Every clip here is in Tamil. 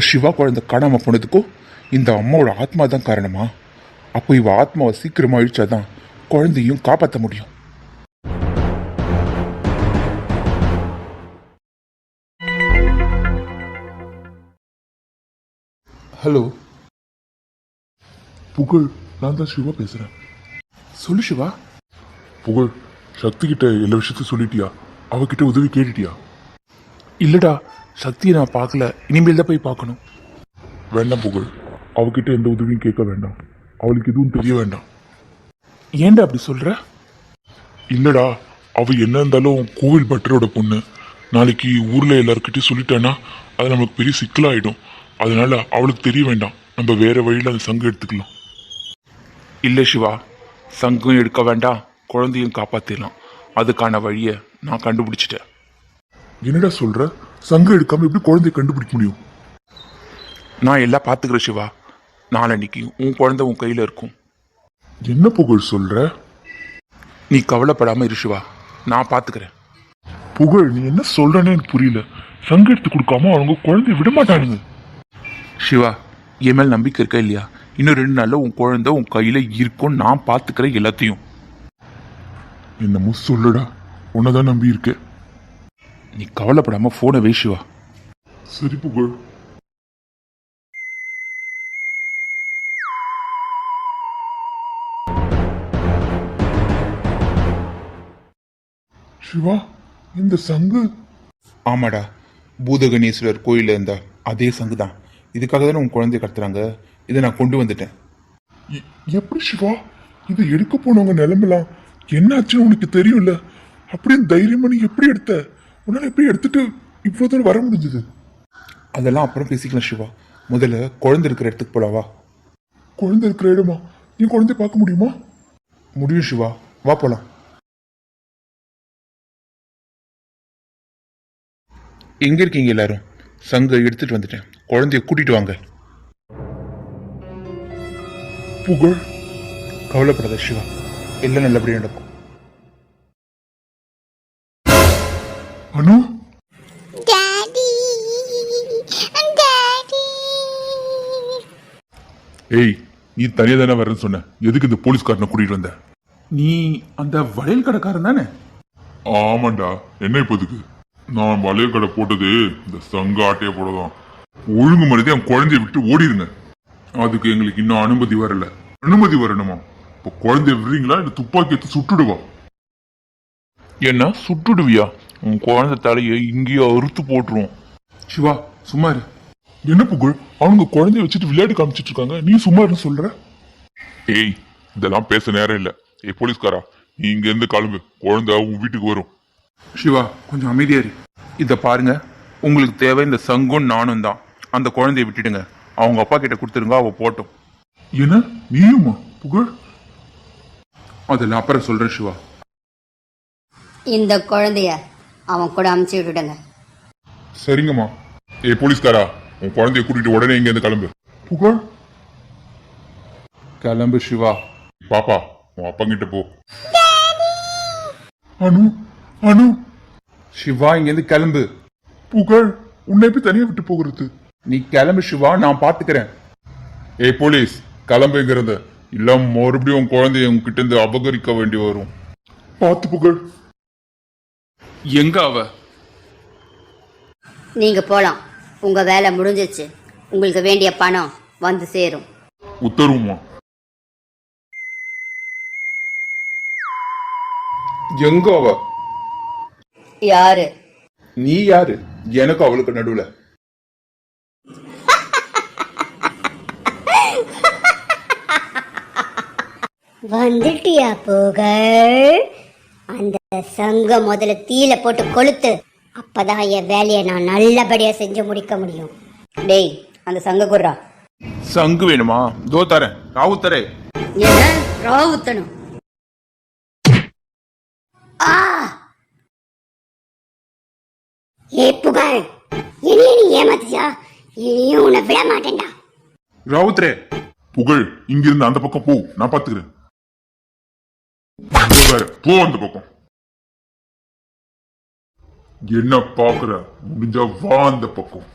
அப்போ சிவா குழந்தை காணாமல் போனதுக்கும் இந்த அம்மாவோட ஆத்மா தான் காரணமா? அப்போ இவ ஆத்மாவை சீக்கிரமாக அழிச்சாதான் குழந்தையும் காப்பாற்ற முடியும். ஹலோ புகழ், நான் தான் சிவா பேசுறேன். சொல்லு சிவா. புகழ், சக்தி கிட்ட எல்லா விஷயத்தையும் சொல்லிட்டியா? அவகிட்ட உதவி கேட்டுட்டியா? இல்லடா, சக்தியை நான் பார்க்கல, இனிமேல் தான் போய் பார்க்கணும். வேண்டாம் புகழ், அவகிட்ட எந்த உதவியும் கேட்க வேண்டாம். அவளுக்கு எதுவும் தெரிய வேண்டாம். ஏன்டா அப்படி சொல்ற? இல்லடா, அவ என்ன இருந்தாலும் கோவில் பட்டரோட பொண்ணு. நாளைக்கு ஊர்ல எல்லாருக்கிட்டையும் சொல்லிட்டானா அது நமக்கு பெரிய சிக்கலாயிடும். அதனால அவளுக்கு தெரிய வேண்டாம். நம்ம வேற வழியில அந்த சங்கம் எடுத்துக்கலாம். இல்லை சிவா, சங்கம் எடுக்க வேண்டாம், குழந்தையும் காப்பாற்றிடலாம். அதுக்கான வழியை நான் கண்டுபிடிச்சிட்டேன். என்னடா சொல்ற? சங்கம் எடுக்காம எப்படி குழந்தைய கண்டுபிடிக்க முடியும்? நான் எல்லாம் பார்த்துக்கிறேன் சிவா. நாளன்னைக்கு உன் குழந்தை உன் கையில் இருக்கும். என்ன புகழ் சொல்ற? நீ கவலைப்படாமல் இரு சிவா, நான் பார்த்துக்கிறேன். புகழ், நீ என்ன சொல்றேன்னு எனக்கு புரியல. சங்கம் எடுத்து கொடுக்காம அவங்க குழந்தைய விட மாட்டானுங்க. சிவா, என் மேல் நம்பிக்கை இருக்கா இல்லையா? இன்னும் 2 நாளில் உன் குழந்தை உன் கையில் இருக்கும். நான் பார்த்துக்கிறேன் எல்லாத்தையும். என்னமோ சொல்லுடா, உன்னதான் நம்பி இருக்கேன். நீ கவலைப்படாமல் ஃபோனை வை சிவா. சரி புகழ். சிவா, இந்த சங்கு? ஆமாடா, பூதகணேஸ்வரர் கோயிலில் இருந்தா அதே சங்கு தான். இதுக்காக தானே உன் குழந்தைய கடத்துறாங்க. இதை நான் கொண்டு வந்துட்டேன். எப்படி சிவா? இதை எடுக்க போனவங்க நிலைமைலாம் என்ன ஆச்சுன்னு உனக்கு தெரியும்ல? அப்படியே தைரியமா நீ எப்படி எடுத்த? உன்னால எப்படி எடுத்துட்டு இவ்வளோ தூரம் வர முடிஞ்சது? அதெல்லாம் அப்புறம் பேசிக்கலாம் சிவா. முதல்ல குழந்தை இருக்கிற இடத்துக்கு போலாவா? குழந்தை இருக்கிற இடமா? நீ குழந்தைய பார்க்க முடியுமா? முடியும் சிவா, வா போலாம். எங்க இருக்கீங்க எல்லாரும்? சங்க எடுத்துட்டு வந்துட்டேன், குழந்தைய கூட்டிட்டு வாங்க. புகழ், கவலைப்படாத சிவா, எல்லாம் நல்லபடியா நடக்கும். அனு, ஏய், நீ தனியா தானே வரேன்னு சொன்ன. எதுக்கு இந்த போலீஸ்காரனை கூட்டிட்டு வந்த? நீ அந்த வளையல் கடைக்காரன் தானே? ஆமாண்டா. என்ன இப்போதுக்கு? நான் வளையல் கடை போட்டது இந்த சங்க ஆட்டையை போடலாம். ஒழுங்கு மரியாதை என் குழந்தைய விட்டு ஓடிடுங்க. அதுக்கு எங்களுக்கு இன்னும் அனுமதி வரல. அனுமதி வரணுமா? இப்போ குழந்தைய விடுறீங்களா இல்ல துப்பாக்கி எடுத்து சுட்டுடுவா? என்ன சுட்டுடுவியா? உன் குழந்தை தலையை இங்கேயோ அறுத்து போட்டுருவோம். சிவா, சும்மா இரு. என்ன புகழ், அவங்க குழந்தைய வச்சுட்டு விளையாட்டு காமிச்சிட்டு இருக்காங்க, நீ சும்மா இருந்து சொல்ற? ஏய், இதெல்லாம் பேச நேரம் இல்ல. ஏய் போலீஸ்காரா, நீ இங்க இருந்து கிளம்பு. குழந்தை உன் வீட்டுக்கு வரும். சிவா, கொஞ்சம் அமைதியா இரு. இதை பாருங்க, உங்களுக்கு தேவை இந்த சங்கும் நானும் தான். அந்த குழந்தைய விட்டுடுங்க, அவங்க அப்பா கிட்ட கொடுத்துருங்க, அவ போட்டோம். என்ன, நீயுமா புகழ்? அதெல்லாம் அப்புறம் சொல்றேன் சிவா. இந்த குழந்தைய அவன் கூட அமுச்சு விட்டுடுங்க. சரிங்கம்மா. ஏய் போலீஸ்காரா, உன் குழந்தைய கூட்டிட்டு உடனே இங்க இருந்து கிளம்பு. புகழ், கிளம்பு சிவா. பாப்பா, உன் அப்பா கிட்ட போ. அனு, அனு. சிவா, இங்கேருந்து கிளம்பு. புகழ், உன்னை எப்படி தனியா விட்டு போகிறது? நீ கிளம்பு சிவா, நான் பாத்துக்கிறேன். ஏய் போலீஸ், கிளம்புங்கிறத இல்ல மறுபடியும் உன் குழந்தைய உங்ககிட்ட இருந்து அபகரிக்க வேண்டி வரும். பார்த்து புகழ். எங்க அவ? நீங்க போலாம், உங்க வேலை முடிஞ்சிச்சு. உங்களுக்கு வேண்டிய பணம் வந்து சேரும். உத்தரவுமா? எங்க அவ? யாரு? நீ யாரு? எனக்கு அவளுக்கு நடுவுல? வந்துட்டியா புகழ்? அந்த சங்கம் முதல்ல தீல போட்டு கொளுத்து. அப்பதான் என் வேலையை நான் நல்லபடியா செஞ்சு முடிக்க முடியும். டேய், அந்த சங்க குர்ரா. சங்கு வேணுமா? தோ தரேன், ராவு தரேன். என்ன ராவுத்தனும்? ஏ புகழ், இனியும் நீ ஏமாத்தியா? இனியும் உன்னை விட மாட்டேன்டா. ராவுத்ரே. புகழ், இங்க இருந்து அந்த பக்கம் போ, நான் பாத்துக்கிறேன். போ அந்த பக்கம். என்ன பாக்குற? முடிஞ்சா வா அந்த பக்கம்.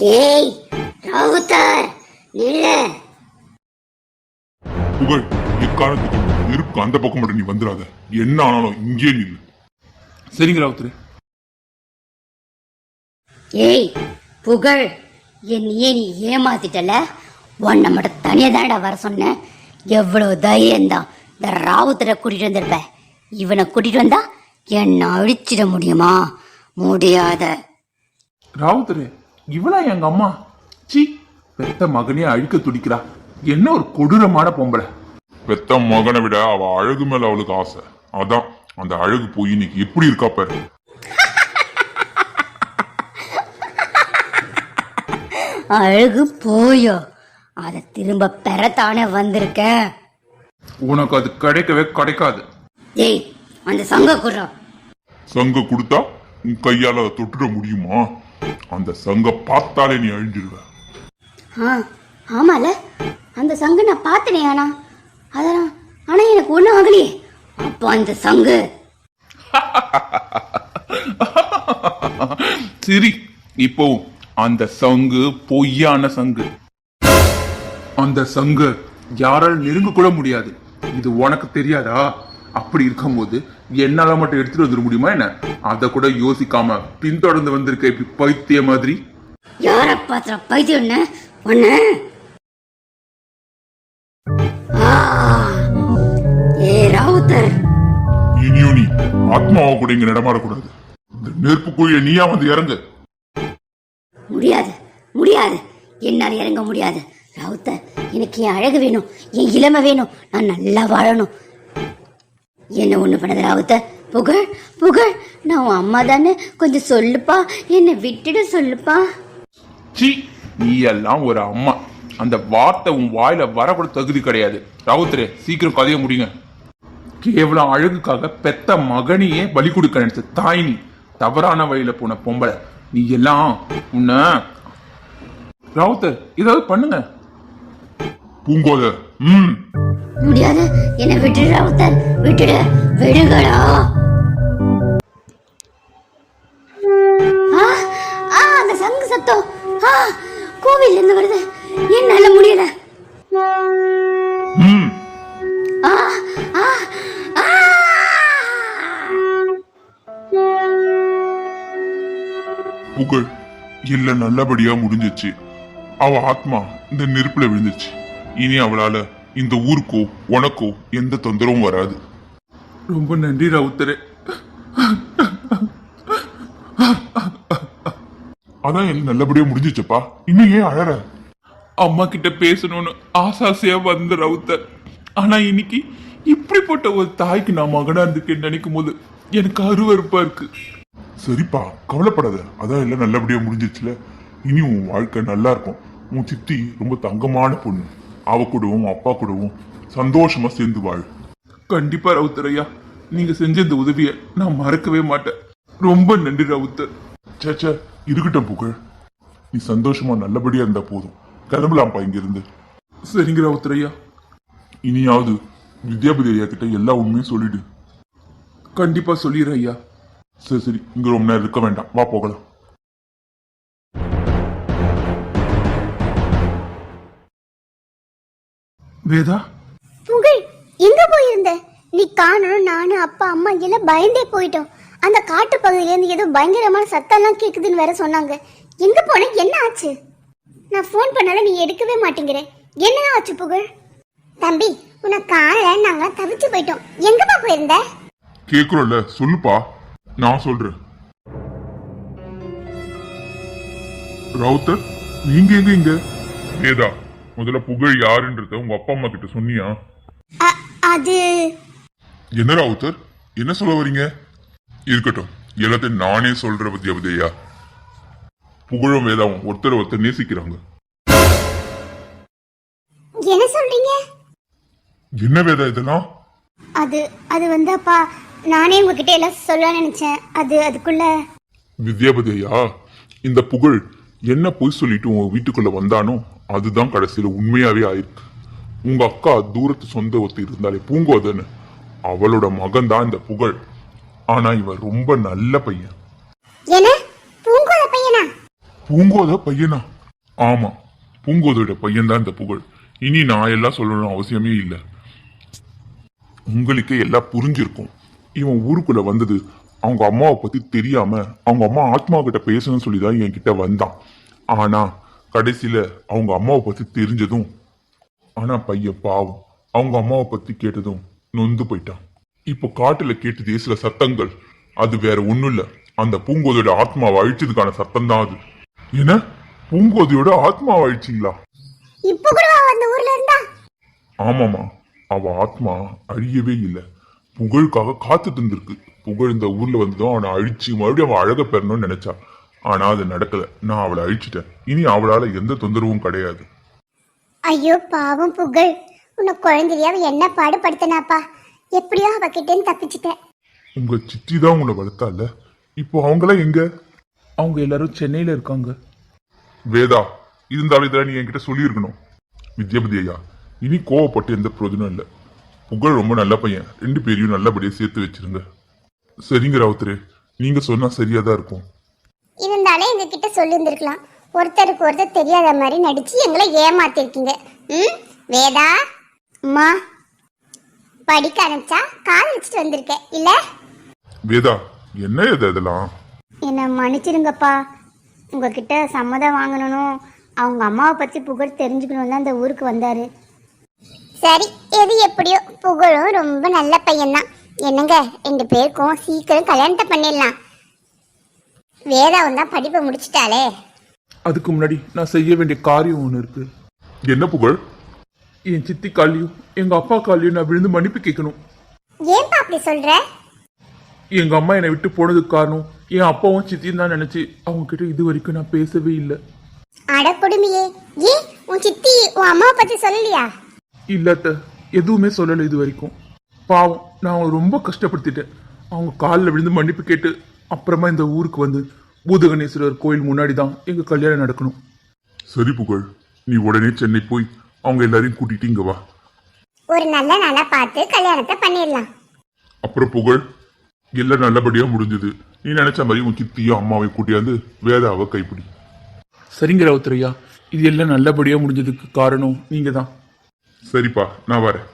ஏய் ராவுத்தர் நில்லு. புகழ், எக்காரணத்துக்கு நெருப்புக்கு அந்த பக்கம் மட்டும் நீ வந்துடாத. என்ன ஆனாலும் இங்கே நில்லு. சரிங்க ராவுத்தரே. ஏய் புகழ், என்னையே நீ ஏமாத்திட்டல. உன்னை மட்டும் தனியா தானடா வர சொன்னேன். எவ்வளவு தைரியம்தான் இந்த ராவுத்தரை கூட்டிட்டு வந்திருப்ப. இவனை கூட்டிட்டு வந்தா என்ன அழிச்சிட முடியுமா? முடியாத. ராவுத்தரே, இவளா எங்க அம்மா? சி, பெத்த மகனே அழிக்க துடிக்கிறா. என்ன ஒரு கொடூரமான பொம்பளை. பெத்த மகனை விட அவ அழகு மேல அவளுக்கு ஆசை. அதான் அந்த அழகு போய் இன்னைக்கு எப்படி இருக்கா பாரு. அழகு போயோ, அதை திரும்ப பெறத்தானே வந்திருக்க. உனக்கு அது கிடைக்கவே கிடைக்காது. ஏய், அந்த சங்க குடுறோம். சங்க கொடுத்தா உன் கையால அதை தொட்டுட முடியுமா? அந்த சங்க பார்த்தாலே நீ அழிஞ்சிருவ. ஆமால, அந்த சங்கு நான் பார்த்தனே. அதெல்லாம் ஆனா எனக்கு ஒண்ணும் ஆகலையே. அப்போ அந்த சங்கு சரி, இப்போ அந்த சங்கு பொய்யான சங்கு. அந்த சங்கு யாராலும் நெருங்க கூட முடியாது. இது உனக்கு தெரியாதா? அப்படி இருக்கும்போது என்னால மட்டும் எடுத்துட்டு வந்துட முடியுமா என்ன? அத கூட யோசிக்காம பின்தொடர்ந்து வந்திருக்க இப்படி பைத்திய மாதிரி. யார பாத்திர பைத்தியம் ஒண்ணு. ஏ ராவுத்தர், இனியும் நீ ஆத்மாவை கூட இங்க நடமாடக்கூடாது. இந்த நெருப்புக்குரிய நீயா வந்து இறங்கு. முடியாது முடியாது, என்னால இறங்க முடியாது. ராவுத்தர், எனக்கு என் அழகு வேணும், என் இளமை வேணும், நான் நல்லா வாழணும். என்ன ஒண்ணு பண்ணது ராவுத்தர்? புகழ் புகழ், நான் உன் அம்மா தானே, கொஞ்சம் சொல்லுப்பா, என்னை விட்டுடு சொல்லுப்பா. சி, நீ எல்லாம் ஒரு அம்மா. அந்த வார்த்தை உன் வாயில வரக்கூட தகுதி கிடையாது. ராவுத்தரே, சீக்கிரம் கதைய முடியுங்க. கேவலம் அழகுக்காக பெத்த மகனையே பலி கொடுக்க நினைச்ச தாய் நீ. தவறான வழியில போன பொம்பளை நீ எல்லாம். உன்ன ராவுத்தர், ஏதாவது பண்ணுங்க. பூங்கோத, முடியாது, என்னை விட்டுடு ராவுத்தர், விட்டுடு, விடுங்களா. அந்த சங்கு சத்தம் கோவில் இருந்து வருது. என்னால முடியல. ஆ, ஆ, ஆ. புகழ், இல்ல நல்லபடியா முடிஞ்சிச்சு. அவ ஆத்மா இந்த நெருப்புல விழுந்துச்சு. இனி அவளால இந்த ஊருக்கோ உனக்கோ எந்த தொந்தரவும் வராது. ரொம்ப நன்றி ராவுத்தரே. அதான் எல்லாம் நல்லபடியா முடிஞ்சிச்சப்பா. இன்னும் ஏன் அழற? அம்மா கிட்ட பேசணும்னு ஆசாசையா வந்த ராவுத்தர். ஆனா இன்னைக்கு இப்படிப்பட்ட ஒரு தாய்க்கு நான் மகனா இருந்துக்கேன்னு நினைக்கும் போது எனக்கு அருவருப்பா இருக்கு. சரிப்பா, கவலைப்படாத. அதான் எல்லாம் நல்லபடியா முடிஞ்சிச்சுல. இனி உன் வாழ்க்கை நல்லா இருக்கும். உன் சித்தி ரொம்ப தங்கமான பொண்ணு. அவ கூடவும் அப்பா கூடவும் சந்தோஷமா சேர்ந்து வாழ். கண்டிப்பா ராவுத்தர் ஐயா, நீங்க செஞ்ச இந்த உதவியை நான் மறக்கவே மாட்டேன். ரொம்ப நன்றி ராவுத்தர். சேச்சே, இருக்கட்டும் புகழ். நீ சந்தோஷமா நல்லபடியா இருந்தா போதும். கிளம்பலாம்ப்பா இங்க இருந்து. சரிங்க ராவுத்தர் ஐயா. இனியாவது வித்யாபதி ஐயா கிட்ட எல்லா உண்மையும் சொல்லிடு. கண்டிப்பா சொல்லிடுறேன் ஐயா. சரி சரி, இங்க ரொம்ப நேரம் இருக்க வேண்டாம், வா போகலாம். வேதா, புகழ், எங்க போயிருந்த? நீ காணணும். நானும் அப்பா அம்மா எல்லாம் பயந்தே போயிட்டோம். அந்த காட்டு பகுதியில இருந்து ஏதோ பயங்கரமான சத்தம்லாம் கேக்குதுன்னு வேற சொன்னாங்க. எங்க போன? என்ன ஆச்சு? நான் போன் பண்ணாலும் நீ எடுக்கவே மாட்டேங்கிற. என்ன ஆச்சு புகழ்? தம்பி, உன்னை காணல, நாங்க தவிச்சு போயிட்டோம். எங்கப்பா போயிருந்த? கேக்குறோம்ல, சொல்லுப்பா. நான் சொல்றேன். ரவுத்தர், நீங்க எங்க இங்க? வேதா, முதல்ல புகழ் யாருன்றத உங்க அப்பா அம்மா கிட்ட சொன்னியா? அது என்ன ரவுத்தர், என்ன சொல்ல வரீங்க? இருக்கட்டும், எல்லாத்தையும் நானே சொல்ற வித்யாபதியா. புகழும் வேதாவும் ஒருத்தர் நேசிக்கிறாங்க. என்ன சொல்றீங்க? என்ன வேதா இதெல்லாம்? அது அது வந்து அப்பா, நானே உங்ககிட்ட எல்லாம் சொல்ல நினைச்சேன். அதுக்குள்ள வித்யாபதியா, இந்த புகழ் என்ன பொய் சொல்லிட்டு உங்க வீட்டுக்குள்ள வந்தானோ அதுதான் கடைசியில உண்மையாவே ஆயிருக்கு. உங்க அக்கா தூரத்து சொந்த ஒருத்தி இருந்தாலே பூங்கோதன்னு, அவளோட மகன் தான் இந்த புகழ். ஆனா இவன் ரொம்ப நல்ல பையன். என்ன? பூங்கோத பையனா? பூங்கோத பையனா? ஆமா, பூங்கோதையோட பையன் தான் இந்த புகழ். இனி நான் எல்லாம் சொல்லணும் அவசியமே இல்லை. உங்களுக்கே எல்லாம் புரிஞ்சிருக்கும். இவன் ஊருக்குள்ள வந்தது அவங்க அம்மாவை பத்தி தெரியாம அவங்க அம்மா ஆத்மா கிட்ட பேசணும்னு சொல்லிதான் என்கிட்ட வந்தான். ஆனா கடைசியில அவங்க அம்மாவை பத்தி தெரிஞ்சதும், ஆனா பையன் பாவம் அவங்க அம்மாவை பத்தி கேட்டதும் நொந்து போயிட்டான். இப்போ காட்டுல கேட்டதே சில சத்தங்கள், அது வேற ஒண்ணும் இல்ல, அந்த பூங்கோதையோட ஆத்மாவை அழிச்சதுக்கான சத்தம் தான் அது. என்ன, பூங்கோதையோட ஆத்மாவை அழிச்சிங்களா? இப்ப கூட அந்த ஊர்ல இருந்தா? ஆமாமா, அவ ஆத்மா அழியவே இல்லை, புகழுக்காக காத்துட்டு இருந்திருக்கு. புகழ் இந்த ஊர்ல வந்ததும் அவனை அழிச்சு மறுபடியும் அவன் அழக பெறணும்னு நினைச்சா. ஆனா அது நடக்கல. நான் அவளை அழிச்சிட்டேன். இனி அவளால எந்த தொந்தரவும் கிடையாது. ஐயோ பாவம் புகழ், உன்னை குழந்தையாவ என்ன பாடுபடுத்தினாப்பா. எப்படியோ அவகிட்ட தப்பிச்சிட்டேன். உங்க சித்தி தான் உன்னை வளர்த்தால, இப்போ அவங்களாம் எங்க? அவங்க எல்லாரும் சென்னையில இருக்காங்க. வேதா, இருந்தாலும் இதெல்லாம் நீ என்கிட்ட சொல்லியிருக்கணும். வித்யாபதி ஐயா, இனி கோவப்பட்டு எந்த பிரயோஜனம் இல்லை. புகழ் ரொம்ப நல்ல பையன், 2 பேரையும் நல்லபடியா சேர்த்து வச்சிருங்க. சரிங்க ராவுத்தரே, நீங்க சொன்னா சரியா தான் இருக்கும். இருந்தாலும் எங்க கிட்ட சொல்லி இருந்திருக்கலாம். ஒருத்தருக்கு ஒருத்தர் தெரியாத மாதிரி நடிச்சு எங்களை ஏமாத்திருக்கீங்க. வேதா அம்மா, படிக்க அனுப்பிச்சா கால் வச்சுட்டு வந்திருக்கேன் இல்ல? வேதா, என்ன இது இதெல்லாம்? என்னை மன்னிச்சிருங்கப்பா. உங்ககிட்ட சம்மதம் வாங்கணும், அவங்க அம்மாவை பற்றி புகழ் தெரிஞ்சுக்கணும் தான் இந்த ஊருக்கு வந்தாரு. சரி, எது எப்படியோ புகழும் ரொம்ப நல்ல பையன்தான். என்னங்க, 2 பேருக்கும் சீக்கிரம் கல்யாணத்தை பண்ணிடலாம். வேதாவும் தான் படிப்பை முடிச்சிட்டாலே. அதுக்கு முன்னாடி நான் செய்ய வேண்டிய காரியம் ஒன்று இருக்கு. என்ன புகழ்? என் சித்தி காலியும் எங்க அப்பா காலியும் நான் விழுந்து மன்னிப்பு கேட்கணும். ஏன்பா அப்படி சொல்ற? எங்க அம்மா என்னை விட்டு போனதுக்கு காரணம் என் அப்பாவும் சித்தியும் தான் நினைச்சு அவங்க கிட்ட இது வரைக்கும் நான் பேசவே இல்லை. அட கொடுமையே, ஏன் உன் சித்தி உன் அம்மாவை பத்தி சொல்லலையா? இல்லாத எதுவுமே சொல்லலை இது வரைக்கும். பாவம், நான் அவங்களை ரொம்ப கஷ்டப்படுத்திட்டேன். அவங்க காலில் விழுந்து மன்னிப்பு கேட்டு அப்புறமா இந்த ஊருக்கு வந்து பூதகணேஸ்வரர் கோயில் முன்னாடி தான் எங்க கல்யாணம் நடக்கணும். சரி புகழ், நீ உடனே சென்னை போய் அவங்க எல்லாரையும் கூட்டிட்டு இங்க வா. ஒரு நல்ல நாளா பார்த்து கல்யாணத்தை பண்ணிடலாம். அப்புறம் புகழ், எல்லாம் நல்லபடியா முடிஞ்சது. நீ நினைச்ச மாதிரி உன் சித்தியும் அம்மாவையும் கூட்டியாந்து வேதாவை கைப்பிடி. சரிங்க ராவுத்தரையா, இது எல்லாம் நல்லபடியா முடிஞ்சதுக்கு காரணம் நீங்க தான். சரிப்பா, நான் வரேன்.